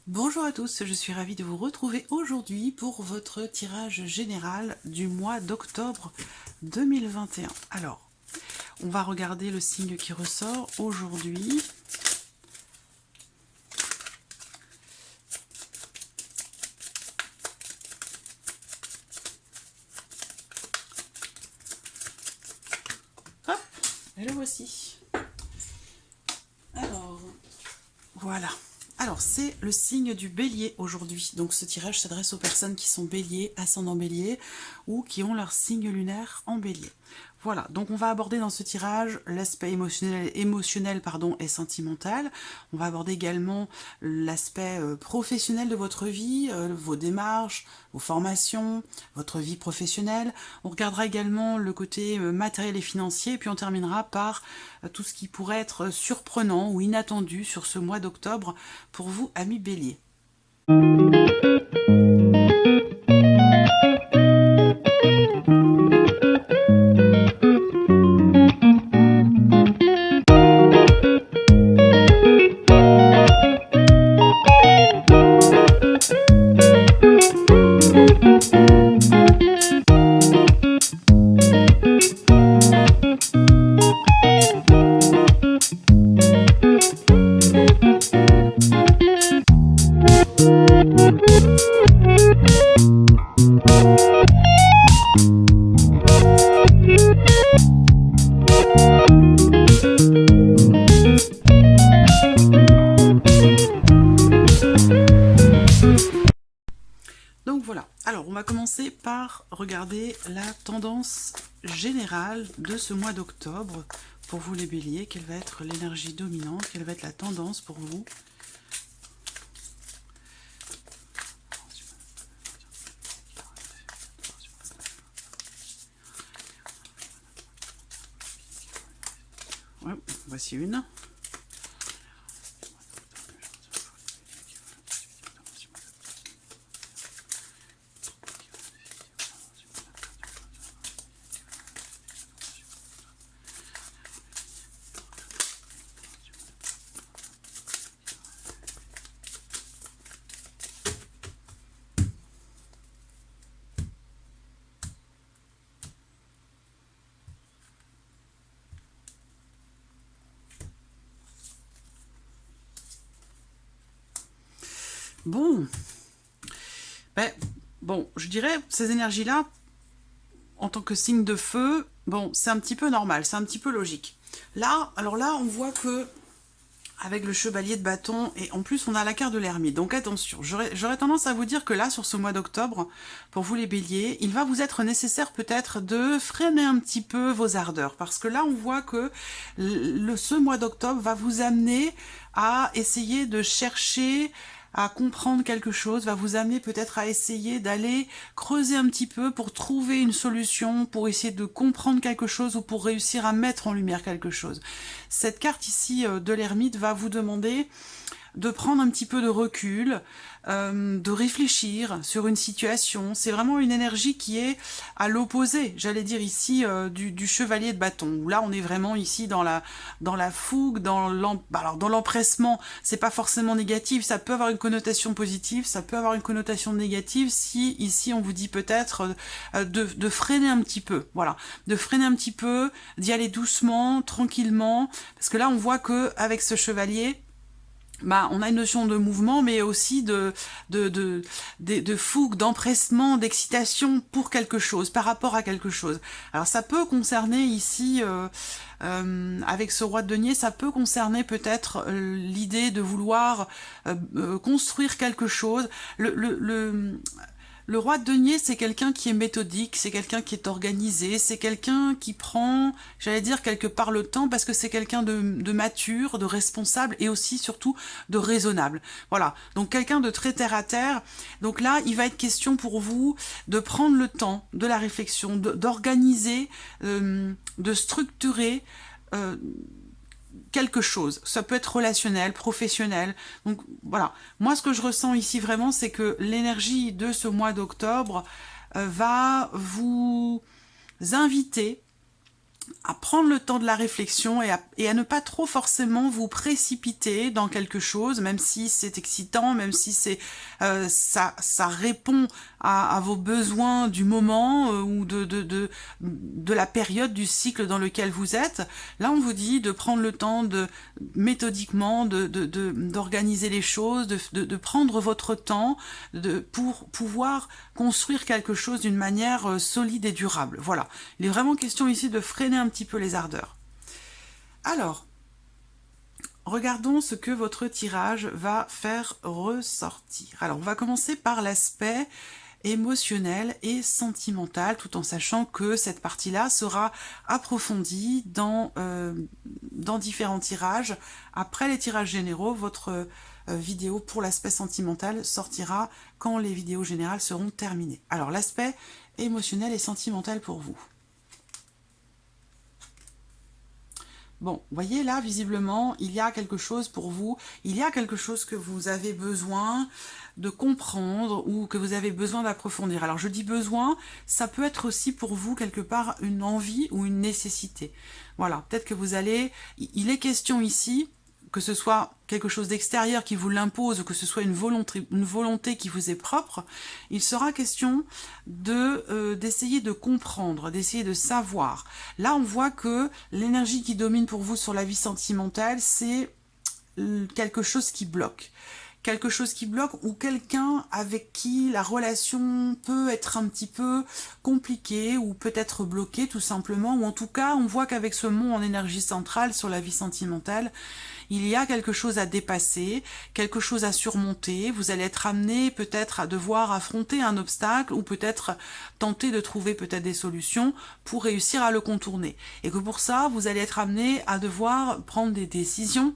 Bonjour à tous, je suis ravie de vous retrouver aujourd'hui pour votre tirage général du mois d'octobre 2021. Alors, on va regarder le signe qui ressort aujourd'hui. Hop, et le voici. Alors, voilà. Alors, c'est le signe du bélier aujourd'hui. Donc, ce tirage s'adresse aux personnes qui sont bélier, ascendant bélier, ou qui ont leur signe lunaire en bélier. Voilà, donc on va aborder dans ce tirage l'aspect émotionnel et sentimental. On va aborder également l'aspect professionnel de votre vie, vos démarches, vos formations, votre vie professionnelle. On regardera également le côté matériel et financier, et puis on terminera par tout ce qui pourrait être surprenant ou inattendu sur ce mois d'octobre pour vous, amis béliers. Donc voilà, alors on va commencer par regarder la tendance générale de ce mois d'octobre. Pour vous les béliers, quelle va être l'énergie dominante, quelle va être la tendance pour vous? Ouais, voici une. Bon, bon, je dirais, ces énergies-là, en tant que signe de feu, bon, c'est un petit peu normal, c'est un petit peu logique. Là, alors là, on voit que, avec le chevalier de bâton, et en plus, on a la carte de l'ermite. Donc attention, j'aurais tendance à vous dire que là, sur ce mois d'octobre, pour vous les béliers, il va vous être nécessaire peut-être de freiner un petit peu vos ardeurs. Parce que là, on voit que ce mois d'octobre va vous amener à essayer de chercher à comprendre quelque chose, va vous amener peut-être à essayer d'aller creuser un petit peu pour trouver une solution, pour essayer de comprendre quelque chose ou pour réussir à mettre en lumière quelque chose. Cette carte ici de l'ermite va vous demander de prendre un petit peu de recul, de réfléchir sur une situation. C'est vraiment une énergie qui est à l'opposé, j'allais dire ici, du chevalier de bâton. Où là, on est vraiment ici dans la fougue, dans l'empressement. C'est pas forcément négatif, ça peut avoir une connotation positive, ça peut avoir une connotation négative si ici on vous dit peut-être de freiner un petit peu. Voilà, de freiner un petit peu, d'y aller doucement, tranquillement, parce que là, on voit que avec ce chevalier, on a une notion de mouvement, mais aussi de fougue, d'empressement, d'excitation pour quelque chose, par rapport à quelque chose. Alors ça peut concerner ici, avec ce roi de denier, ça peut concerner peut-être l'idée de vouloir construire quelque chose. Le roi de denier, c'est quelqu'un qui est méthodique, c'est quelqu'un qui est organisé, c'est quelqu'un qui prend, j'allais dire, quelque part le temps, parce que c'est quelqu'un de mature, de responsable, et aussi, surtout, de raisonnable. Voilà, donc quelqu'un de très terre-à-terre. Donc là, il va être question pour vous de prendre le temps de la réflexion, d'organiser, de structurer quelque chose. Ça peut être relationnel, professionnel. Donc voilà, moi ce que je ressens ici vraiment, c'est que l'énergie de ce mois d'octobre va vous inviter à prendre le temps de la réflexion et à ne pas trop forcément vous précipiter dans quelque chose, même si c'est excitant, même si ça répond à vos besoins du moment ou de la période du cycle dans lequel vous êtes. Là, on vous dit de prendre le temps méthodiquement d'organiser les choses, de prendre votre temps pour pouvoir construire quelque chose d'une manière solide et durable. Voilà. Il est vraiment question ici de freiner un petit peu les ardeurs. Alors, regardons ce que votre tirage va faire ressortir. Alors, on va commencer par l'aspect émotionnel et sentimental, tout en sachant que cette partie-là sera approfondie dans différents tirages. Après les tirages généraux, votre vidéo pour l'aspect sentimental sortira quand les vidéos générales seront terminées. Alors, l'aspect émotionnel et sentimental pour vous. Bon, vous voyez là, visiblement, il y a quelque chose pour vous, il y a quelque chose que vous avez besoin de comprendre ou que vous avez besoin d'approfondir. Alors je dis besoin, ça peut être aussi pour vous quelque part une envie ou une nécessité. Voilà, peut-être que vous allez... Il est question ici, que ce soit quelque chose d'extérieur qui vous l'impose ou que ce soit une volonté qui vous est propre, il sera question d'essayer de comprendre, d'essayer de savoir. Là, on voit que l'énergie qui domine pour vous sur la vie sentimentale, c'est quelque chose qui bloque. Quelque chose qui bloque ou quelqu'un avec qui la relation peut être un petit peu compliquée ou peut-être bloquée tout simplement, ou en tout cas on voit qu'avec ce mont en énergie centrale sur la vie sentimentale, il y a quelque chose à dépasser, quelque chose à surmonter, vous allez être amené peut-être à devoir affronter un obstacle ou peut-être tenter de trouver peut-être des solutions pour réussir à le contourner. Et que pour ça, vous allez être amené à devoir prendre des décisions,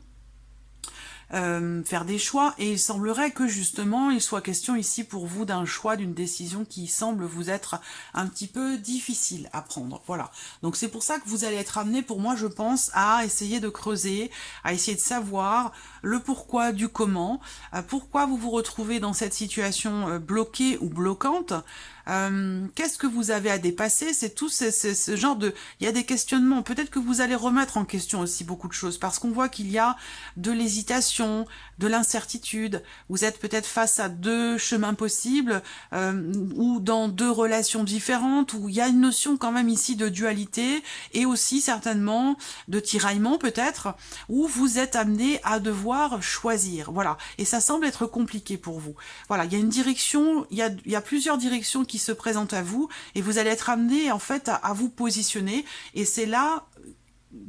faire des choix, et il semblerait que justement il soit question ici pour vous d'un choix, d'une décision qui semble vous être un petit peu difficile à prendre. Voilà, donc c'est pour ça que vous allez être amené, pour moi je pense, à essayer de creuser, à essayer de savoir le pourquoi du comment, pourquoi vous vous retrouvez dans cette situation bloquée ou bloquante. Qu'est-ce que vous avez à dépasser? C'est tout ce genre de... Il y a des questionnements, peut-être que vous allez remettre en question aussi beaucoup de choses, parce qu'on voit qu'il y a de l'hésitation, de l'incertitude, vous êtes peut-être face à deux chemins possibles, ou dans deux relations différentes, où il y a une notion quand même ici de dualité, et aussi certainement de tiraillement peut-être, où vous êtes amené à devoir choisir, voilà, et ça semble être compliqué pour vous. Voilà, il y a une direction, il y a plusieurs directions qui se présentent à vous, et vous allez être amené en fait à vous positionner, et c'est là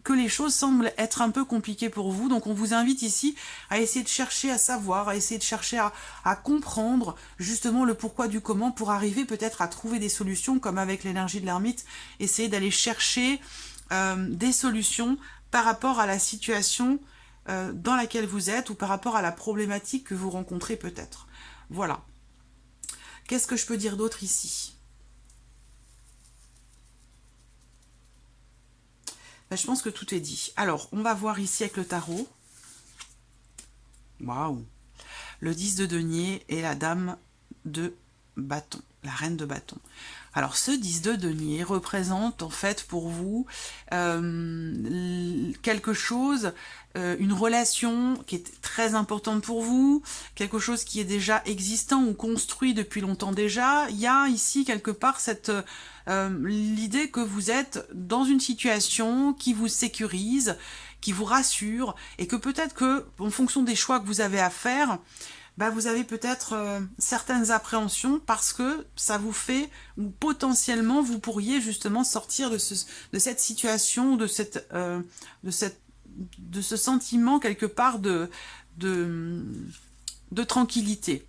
que les choses semblent être un peu compliquées pour vous. Donc on vous invite ici à essayer de chercher à savoir, à essayer de chercher à comprendre justement le pourquoi du comment pour arriver peut-être à trouver des solutions, comme avec l'énergie de l'ermite, essayer d'aller chercher des solutions par rapport à la situation dans laquelle vous êtes ou par rapport à la problématique que vous rencontrez peut-être. Voilà. Qu'est-ce que je peux dire d'autre ici ? Ben, je pense que tout est dit. Alors, on va voir ici avec le tarot. Waouh! Le 10 de denier et la dame de bâton, la reine de bâton. Alors, ce 10 de denier représente en fait pour vous quelque chose, une relation qui est très importante pour vous, quelque chose qui est déjà existant ou construit depuis longtemps déjà. Il y a ici quelque part cette l'idée que vous êtes dans une situation qui vous sécurise, qui vous rassure, et que peut-être que, en fonction des choix que vous avez à faire, bah vous avez peut-être certaines appréhensions parce que ça vous fait, ou potentiellement vous pourriez justement sortir de cette situation, de ce sentiment quelque part de tranquillité.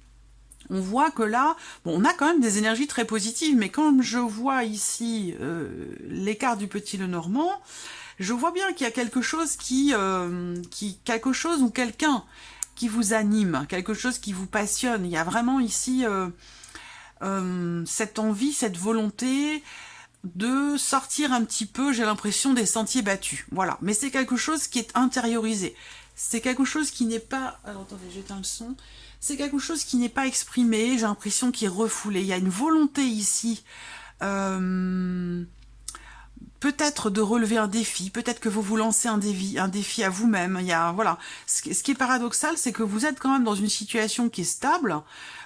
On voit que là, bon, on a quand même des énergies très positives, mais comme je vois ici les cartes du Petit Lenormand, je vois bien qu'il y a quelque chose quelque chose ou quelqu'un qui vous anime, quelque chose qui vous passionne. Il y a vraiment ici cette envie, cette volonté de sortir un petit peu, j'ai l'impression, des sentiers battus. Voilà, mais c'est quelque chose qui est intériorisé. C'est quelque chose qui n'est pas... Alors, attendez, j'éteins le son. C'est quelque chose qui n'est pas exprimé, j'ai l'impression qu'il est refoulé. Il y a une volonté ici, peut-être de relever un défi, peut-être que vous vous lancez un défi à vous-même. Il y a, voilà. Ce qui est paradoxal, c'est que vous êtes quand même dans une situation qui est stable,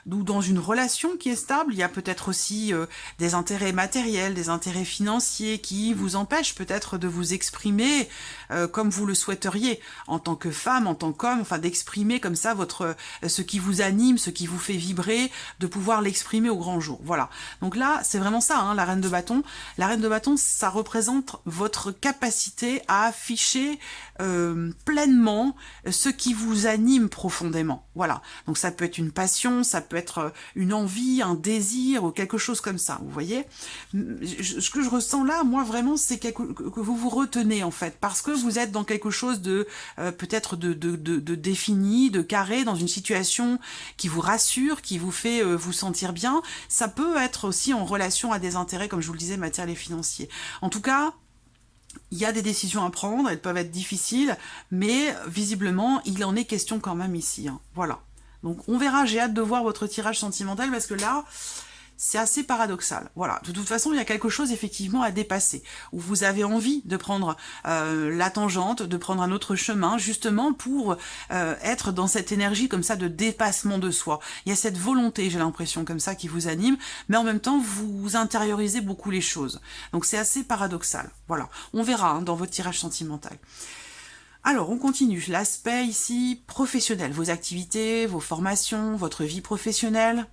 ou dans une relation qui est stable. Il y a peut-être aussi des intérêts matériels, des intérêts financiers qui vous empêchent peut-être de vous exprimer comme vous le souhaiteriez, en tant que femme, en tant qu'homme, enfin d'exprimer comme ça ce qui vous anime, ce qui vous fait vibrer, de pouvoir l'exprimer au grand jour. Voilà. Donc là, c'est vraiment ça, hein, la reine de bâton. La reine de bâton, ça représente votre capacité à afficher pleinement ce qui vous anime profondément. Voilà. Donc ça peut être une passion, ça peut être une envie, un désir ou quelque chose comme ça. Vous voyez, ce que je ressens là, moi vraiment, c'est que vous vous retenez en fait, parce que vous êtes dans quelque chose de peut-être de défini, de carré, dans une situation qui vous rassure, qui vous fait vous sentir bien. Ça peut être aussi en relation à des intérêts, comme je vous le disais, matériels et financiers. En tout cas, il y a des décisions à prendre, elles peuvent être difficiles, mais visiblement, il en est question quand même ici. Hein. Voilà. Donc on verra, j'ai hâte de voir votre tirage sentimental, parce que là, c'est assez paradoxal. Voilà. De toute façon, il y a quelque chose effectivement à dépasser, où vous avez envie de prendre la tangente, de prendre un autre chemin, justement pour être dans cette énergie comme ça de dépassement de soi. Il y a cette volonté, j'ai l'impression, comme ça, qui vous anime, mais en même temps, vous intériorisez beaucoup les choses. Donc c'est assez paradoxal. Voilà. On verra hein, dans votre tirage sentimental. Alors, on continue. L'aspect ici professionnel, vos activités, vos formations, votre vie professionnelle.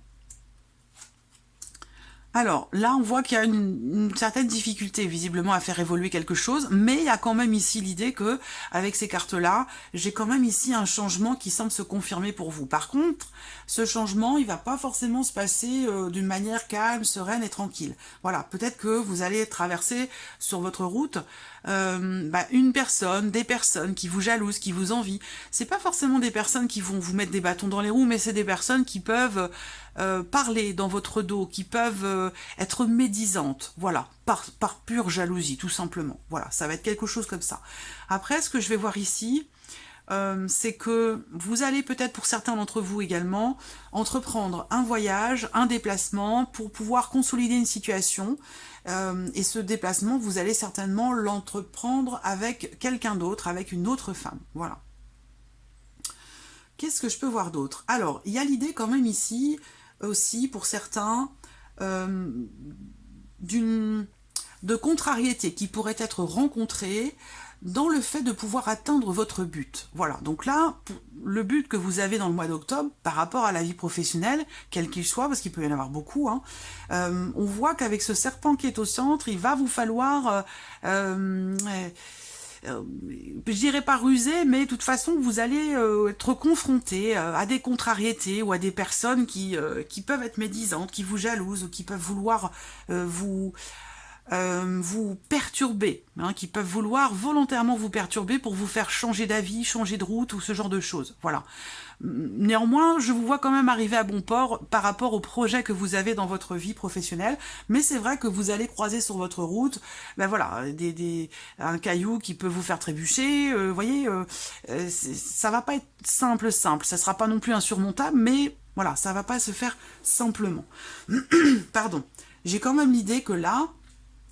Alors, là, on voit qu'il y a une certaine difficulté, visiblement, à faire évoluer quelque chose, mais il y a quand même ici l'idée que, avec ces cartes-là, j'ai quand même ici un changement qui semble se confirmer pour vous. Par contre, ce changement, il va pas forcément se passer d'une manière calme, sereine et tranquille. Voilà, peut-être que vous allez traverser sur votre route une personne, des personnes qui vous jalousent, qui vous envient. C'est pas forcément des personnes qui vont vous mettre des bâtons dans les roues, mais c'est des personnes qui peuvent parler dans votre dos, qui peuvent être médisantes, voilà, par pure jalousie, tout simplement. Voilà, ça va être quelque chose comme ça. Après, ce que je vais voir ici, c'est que vous allez peut-être, pour certains d'entre vous également, entreprendre un voyage, un déplacement pour pouvoir consolider une situation. Et ce déplacement, vous allez certainement l'entreprendre avec quelqu'un d'autre, avec une autre femme. Voilà. Qu'est-ce que je peux voir d'autre? Alors, il y a l'idée quand même ici, aussi, pour certains, de contrariété qui pourrait être rencontrée dans le fait de pouvoir atteindre votre but. Voilà, donc là, le but que vous avez dans le mois d'octobre, par rapport à la vie professionnelle, quel qu'il soit, parce qu'il peut y en avoir beaucoup, hein, on voit qu'avec ce serpent qui est au centre, il va vous falloir... je dirais pas rusé, mais de toute façon, vous allez être confronté à des contrariétés ou à des personnes qui peuvent être médisantes, qui vous jalousent ou qui peuvent vouloir vous perturber, hein, qui peuvent vouloir volontairement vous perturber pour vous faire changer d'avis, changer de route ou ce genre de choses. Voilà. Néanmoins, je vous vois quand même arriver à bon port par rapport au projet que vous avez dans votre vie professionnelle, mais c'est vrai que vous allez croiser sur votre route, ben voilà, un caillou qui peut vous faire trébucher, vous voyez, ça va pas être simple, ça sera pas non plus insurmontable, mais voilà, ça va pas se faire simplement. Pardon. J'ai quand même l'idée que là,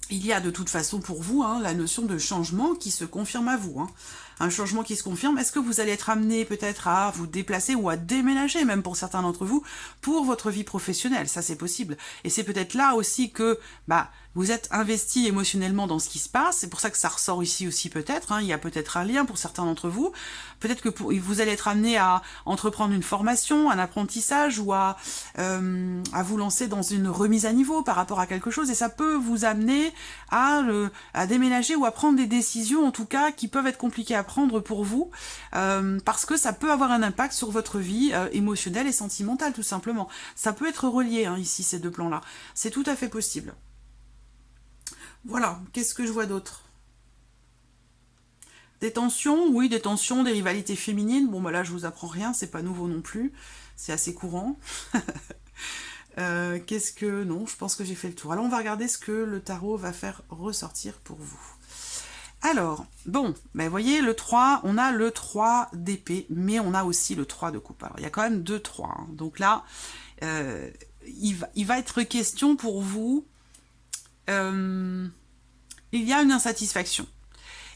il y a de toute façon pour vous hein, la notion de changement qui se confirme à vous. Hein. Un changement qui se confirme. Est-ce que vous allez être amené peut-être à vous déplacer ou à déménager, même pour certains d'entre vous, pour votre vie professionnelle? Ça, c'est possible. Et c'est peut-être là aussi que vous êtes investi émotionnellement dans ce qui se passe. C'est pour ça que ça ressort ici aussi peut-être. Hein. Il y a peut-être un lien pour certains d'entre vous. Peut-être que vous allez être amené à entreprendre une formation, un apprentissage ou à vous lancer dans une remise à niveau par rapport à quelque chose. Et ça peut vous amener à déménager ou à prendre des décisions, en tout cas, qui peuvent être compliquées à prendre pour vous, parce que ça peut avoir un impact sur votre vie émotionnelle et sentimentale, tout simplement. Ça peut être relié, hein, ici, ces deux plans-là. C'est tout à fait possible. Voilà, qu'est-ce que je vois d'autre? Des tensions, oui, des tensions, des rivalités féminines. Bon, là, je vous apprends rien, c'est pas nouveau non plus. C'est assez courant. Qu'est-ce que... Non, je pense que j'ai fait le tour. Alors, on va regarder ce que le tarot va faire ressortir pour vous. Alors, bon, vous voyez, le 3, on a le 3 d'épée, mais on a aussi le 3 de coupe. Alors, il y a quand même 2 3. Hein. Donc là, il va être question pour vous il y a une insatisfaction.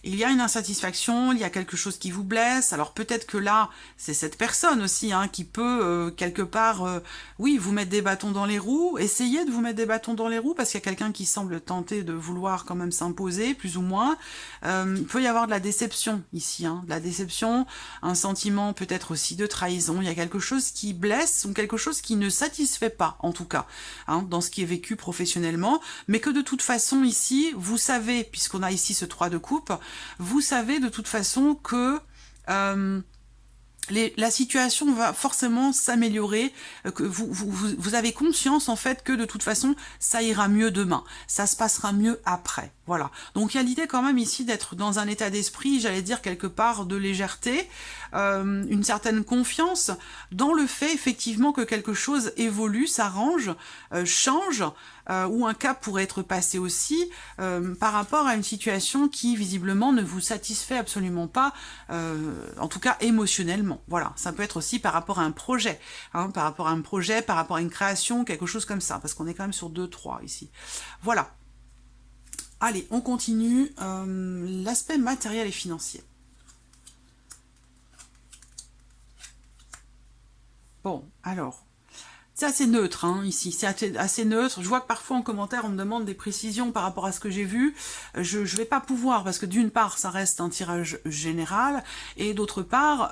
Il y a une insatisfaction, il y a quelque chose qui vous blesse. Alors peut-être que là, c'est cette personne aussi hein, qui peut quelque part, oui, vous mettre des bâtons dans les roues. Essayez de vous mettre des bâtons dans les roues parce qu'il y a quelqu'un qui semble tenter de vouloir quand même s'imposer, plus ou moins. Il peut y avoir de la déception ici, hein, de la déception, un sentiment peut-être aussi de trahison. Il y a quelque chose qui blesse ou quelque chose qui ne satisfait pas, en tout cas, hein, dans ce qui est vécu professionnellement. Mais que de toute façon ici, vous savez, puisqu'on a ici ce 3 de coupe, vous savez de toute façon que la situation va forcément s'améliorer, que vous avez conscience en fait que de toute façon ça ira mieux demain, ça se passera mieux après, voilà. Donc il y a l'idée quand même ici d'être dans un état d'esprit, j'allais dire quelque part de légèreté, une certaine confiance dans le fait effectivement que quelque chose évolue, s'arrange, change, ou un cap pourrait être passé aussi par rapport à une situation qui visiblement ne vous satisfait absolument pas, en tout cas émotionnellement. Voilà, ça peut être aussi par rapport à un projet, hein, par rapport à un projet, par rapport à une création, quelque chose comme ça, parce qu'on est quand même sur 2-3 ici. Voilà. Allez, on continue. L'aspect matériel et financier. Bon, alors, c'est assez neutre hein, ici, c'est assez neutre. Je vois que parfois en commentaire on me demande des précisions par rapport à ce que j'ai vu. Je vais pas pouvoir parce que d'une part ça reste un tirage général et d'autre part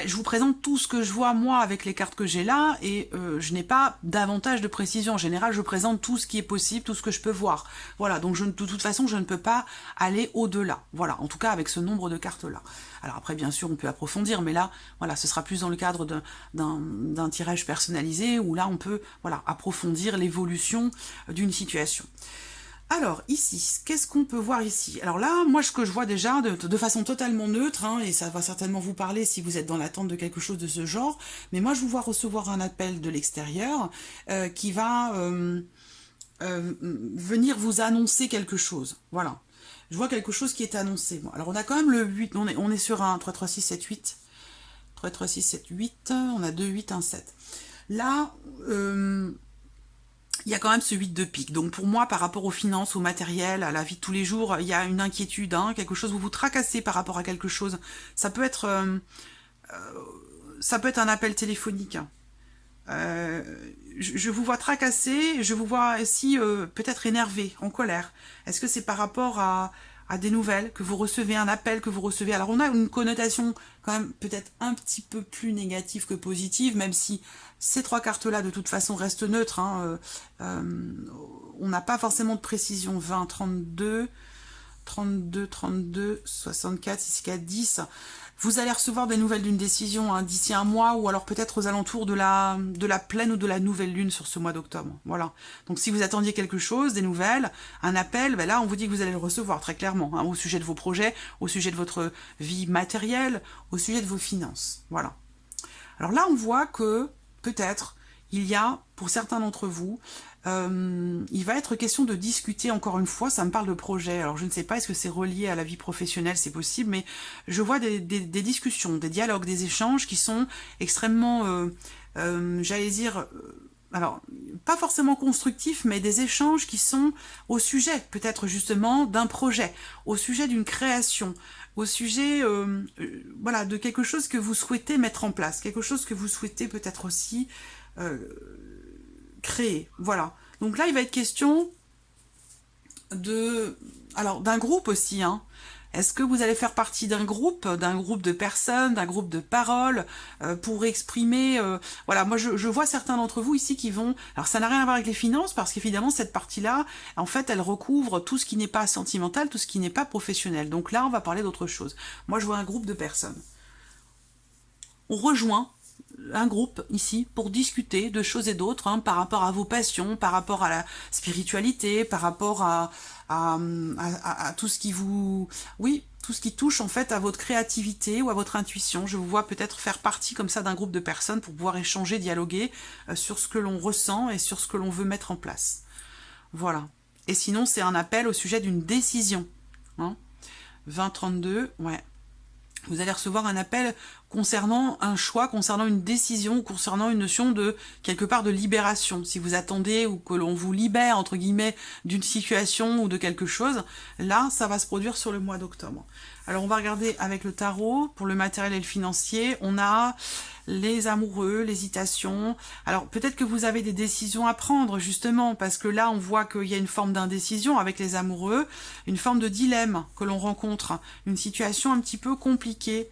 je vous présente tout ce que je vois moi avec les cartes que j'ai là et je n'ai pas davantage de précision. En général je présente tout ce qui est possible, tout ce que je peux voir. Voilà, donc de toute façon je ne peux pas aller au-delà. Voilà, en tout cas avec ce nombre de cartes là. Alors après bien sûr on peut approfondir mais là voilà ce sera plus dans le cadre d'un tirage personnalisé où là on peut voilà approfondir l'évolution d'une situation. Alors, ici, qu'est-ce qu'on peut voir ici? Alors là, moi, ce que je vois déjà, de façon totalement neutre, hein, et ça va certainement vous parler si vous êtes dans l'attente de quelque chose de ce genre, mais moi, je vous vois recevoir un appel de l'extérieur qui va venir vous annoncer quelque chose. Voilà. Je vois quelque chose qui est annoncé. Bon, alors, on a quand même le 8, on est sur un 3, 3, 6, 7, 8. 3, 3, 6, 7, 8, on a 2, 8, 1, 7. Là, il y a quand même ce 8 de pique. Donc pour moi, par rapport aux finances, au matériel, à la vie de tous les jours, il y a une inquiétude, hein, quelque chose, vous vous tracassez par rapport à quelque chose. Ça peut être un appel téléphonique. Je vous vois tracassé, je vous vois aussi peut-être énervé, en colère. Est-ce que c'est par rapport à des nouvelles, que vous recevez un appel, que vous recevez... Alors on a une connotation quand même peut-être un petit peu plus négative que positive, même si ces trois cartes-là de toute façon restent neutres. Hein, on n'a pas forcément de précision. 20, 32, 32, 32, 64, jusqu'à 10. Vous allez recevoir des nouvelles d'une décision hein, d'ici un mois ou alors peut-être aux alentours de la pleine ou de la nouvelle lune sur ce mois d'octobre. Voilà. Donc si vous attendiez quelque chose, des nouvelles, un appel, ben là on vous dit que vous allez le recevoir très clairement hein, au sujet de vos projets, au sujet de votre vie matérielle, au sujet de vos finances. Voilà. Alors là on voit que peut-être il y a, pour certains d'entre vous, il va être question de discuter, encore une fois, ça me parle de projet. Alors je ne sais pas, est-ce que c'est relié à la vie professionnelle, c'est possible, mais je vois des discussions, des dialogues, des échanges qui sont extrêmement, j'allais dire, alors pas forcément constructifs, mais des échanges qui sont au sujet, peut-être justement, d'un projet, au sujet d'une création, au sujet voilà, de quelque chose que vous souhaitez mettre en place, quelque chose que vous souhaitez peut-être aussi créer. Voilà. Donc là, il va être question d'un groupe aussi. Hein. Est-ce que vous allez faire partie d'un groupe de personnes, d'un groupe de paroles pour exprimer... voilà, moi je vois certains d'entre vous ici qui vont... Alors ça n'a rien à voir avec les finances parce qu'évidemment cette partie-là, en fait, elle recouvre tout ce qui n'est pas sentimental, tout ce qui n'est pas professionnel. Donc là, on va parler d'autre chose. Moi, je vois un groupe de personnes. On rejoint un groupe ici pour discuter de choses et d'autres hein, par rapport à vos passions, par rapport à la spiritualité, par rapport à tout ce qui vous... Oui, tout ce qui touche en fait à votre créativité ou à votre intuition. Je vous vois peut-être faire partie comme ça d'un groupe de personnes pour pouvoir échanger, dialoguer sur ce que l'on ressent et sur ce que l'on veut mettre en place. Voilà. Et sinon, c'est un appel au sujet d'une décision. Hein. 20-32, ouais. Vous allez recevoir un appel concernant un choix, concernant une décision, concernant une notion de, quelque part, de libération. Si vous attendez ou que l'on vous libère, entre guillemets, d'une situation ou de quelque chose, là, ça va se produire sur le mois d'octobre. Alors, on va regarder avec le tarot, pour le matériel et le financier, on a les amoureux, l'hésitation. Alors, peut-être que vous avez des décisions à prendre, justement, parce que là, on voit qu'il y a une forme d'indécision avec les amoureux, une forme de dilemme que l'on rencontre, une situation un petit peu compliquée.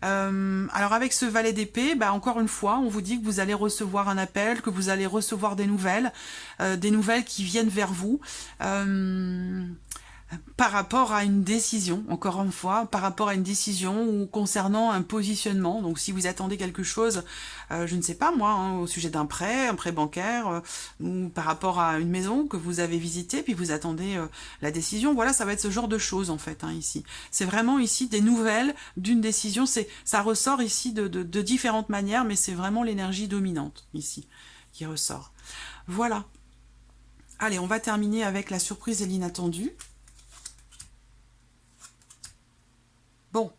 Alors avec ce valet d'épée, bah encore une fois, on vous dit que vous allez recevoir un appel, que vous allez recevoir des nouvelles qui viennent vers vous. Par rapport à une décision, encore une fois, par rapport à une décision ou concernant un positionnement. Donc si vous attendez quelque chose, je ne sais pas moi, hein, au sujet d'un prêt, un prêt bancaire, ou par rapport à une maison que vous avez visitée, puis vous attendez la décision, voilà, ça va être ce genre de choses en fait, hein, ici. C'est vraiment ici des nouvelles d'une décision, ça ressort ici de différentes manières, mais c'est vraiment l'énergie dominante ici qui ressort. Voilà. Allez, on va terminer avec la surprise et l'inattendu. Bon,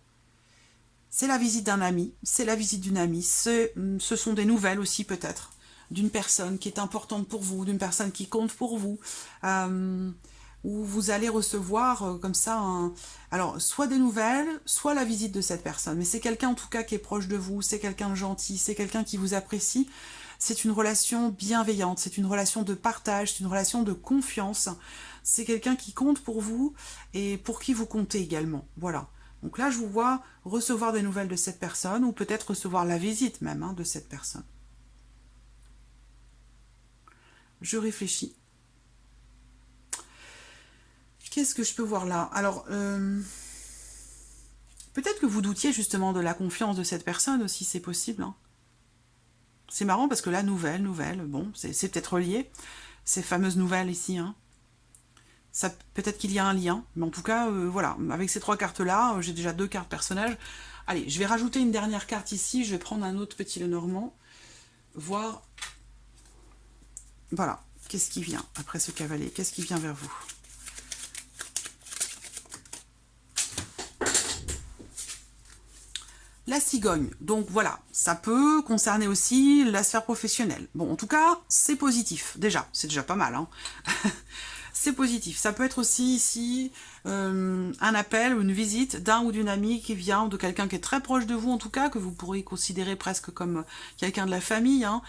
c'est la visite d'un ami, c'est la visite d'une amie, ce sont des nouvelles aussi peut-être, d'une personne qui est importante pour vous, d'une personne qui compte pour vous, où vous allez recevoir comme ça, alors soit des nouvelles, soit la visite de cette personne, mais c'est quelqu'un en tout cas qui est proche de vous, c'est quelqu'un de gentil, c'est quelqu'un qui vous apprécie, c'est une relation bienveillante, c'est une relation de partage, c'est une relation de confiance, c'est quelqu'un qui compte pour vous et pour qui vous comptez également, voilà. Donc là, je vous vois recevoir des nouvelles de cette personne ou peut-être recevoir la visite même hein, de cette personne. Je réfléchis. Qu'est-ce que je peux voir là? Alors, peut-être que vous doutiez justement de la confiance de cette personne aussi, c'est possible. Hein. C'est marrant parce que là, nouvelle, bon, c'est peut-être relié. Ces fameuses nouvelles ici, hein. Peut-être qu'il y a un lien, mais en tout cas, voilà, avec ces trois cartes-là, j'ai déjà 2 cartes personnages. Allez, je vais rajouter une dernière carte ici, je vais prendre un autre petit Lenormand, voir, voilà, qu'est-ce qui vient après ce cavalier, qu'est-ce qui vient vers vous? La cigogne, donc voilà, ça peut concerner aussi la sphère professionnelle. Bon, en tout cas, c'est positif, déjà, c'est déjà pas mal, hein. C'est positif. Ça peut être aussi ici un appel ou une visite d'un ou d'une amie qui vient, ou de quelqu'un qui est très proche de vous en tout cas, que vous pourriez considérer presque comme quelqu'un de la famille. Hein.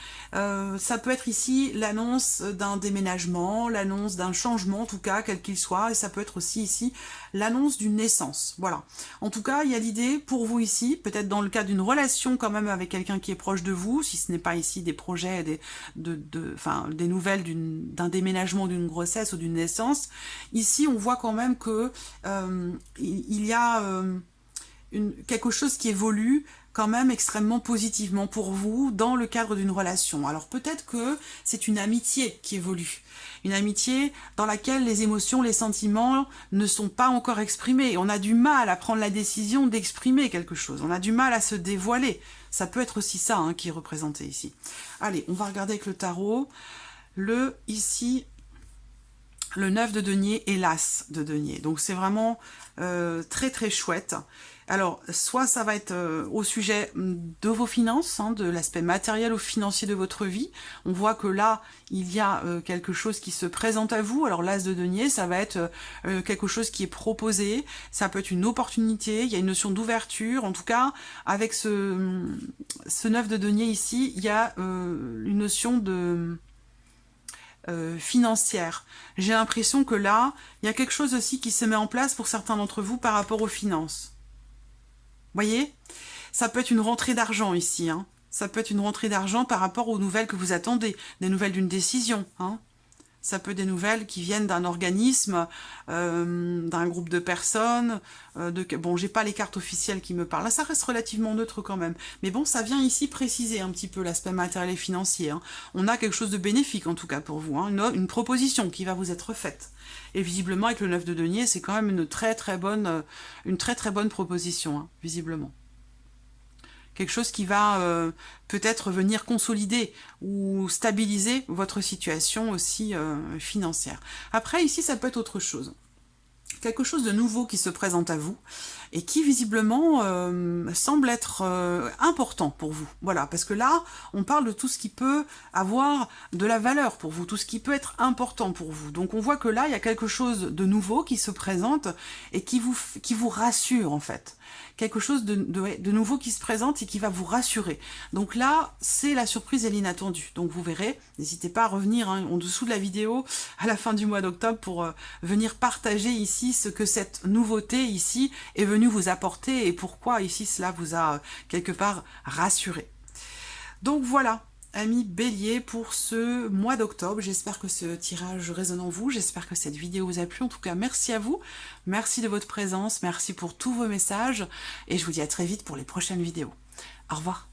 Ça peut être ici l'annonce d'un déménagement, l'annonce d'un changement en tout cas, quel qu'il soit, et ça peut être aussi ici l'annonce d'une naissance. Voilà. En tout cas, il y a l'idée pour vous ici, peut-être dans le cas d'une relation quand même avec quelqu'un qui est proche de vous, si ce n'est pas ici des projets, des nouvelles d'un déménagement, d'une grossesse ou d'une naissance. Ici, on voit quand même que il y a quelque chose qui évolue quand même extrêmement positivement pour vous dans le cadre d'une relation. Alors peut-être que c'est une amitié qui évolue. Une amitié dans laquelle les émotions, les sentiments ne sont pas encore exprimés. On a du mal à prendre la décision d'exprimer quelque chose. On a du mal à se dévoiler. Ça peut être aussi ça hein, qui est représenté ici. Allez, on va regarder avec le tarot. Ici, le 9 de denier et l'as de denier. Donc c'est vraiment très très chouette. Alors, soit ça va être au sujet de vos finances, hein, de l'aspect matériel ou financier de votre vie. On voit que là, il y a quelque chose qui se présente à vous. Alors, l'as de denier, ça va être quelque chose qui est proposé. Ça peut être une opportunité. Il y a une notion d'ouverture. En tout cas, avec ce 9 de denier ici, il y a une notion de... financière. J'ai l'impression que là, il y a quelque chose aussi qui se met en place pour certains d'entre vous par rapport aux finances. Voyez, ça peut être une rentrée d'argent ici. Hein. Ça peut être une rentrée d'argent par rapport aux nouvelles que vous attendez, des nouvelles d'une décision. Hein. Ça peut être des nouvelles qui viennent d'un organisme, d'un groupe de personnes. Bon, j'ai pas les cartes officielles qui me parlent. Là, ça reste relativement neutre quand même. Mais bon, ça vient ici préciser un petit peu l'aspect matériel et financier. Hein. On a quelque chose de bénéfique en tout cas pour vous. Hein. Une proposition qui va vous être faite. Et visiblement, avec le 9 de denier, c'est quand même une très très bonne proposition, hein, visiblement. Quelque chose qui va peut-être venir consolider ou stabiliser votre situation aussi financière. Après, ici, ça peut être autre chose. quelque chose de nouveau qui se présente à vous et qui visiblement semble être important pour vous. Voilà, parce que là, on parle de tout ce qui peut avoir de la valeur pour vous, tout ce qui peut être important pour vous. Donc on voit que là, il y a quelque chose de nouveau qui se présente et qui vous rassure en fait. Quelque chose de nouveau qui se présente et qui va vous rassurer. Donc là, c'est la surprise et l'inattendu. Donc vous verrez, n'hésitez pas à revenir en dessous de la vidéo à la fin du mois d'octobre pour venir partager ici ce que cette nouveauté ici est venue vous apporter et pourquoi ici cela vous a quelque part rassuré. Donc voilà, amis Bélier, pour ce mois d'octobre. J'espère que ce tirage résonne en vous, j'espère que cette vidéo vous a plu. En tout cas, merci à vous, merci de votre présence, merci pour tous vos messages, et je vous dis à très vite pour les prochaines vidéos. Au revoir.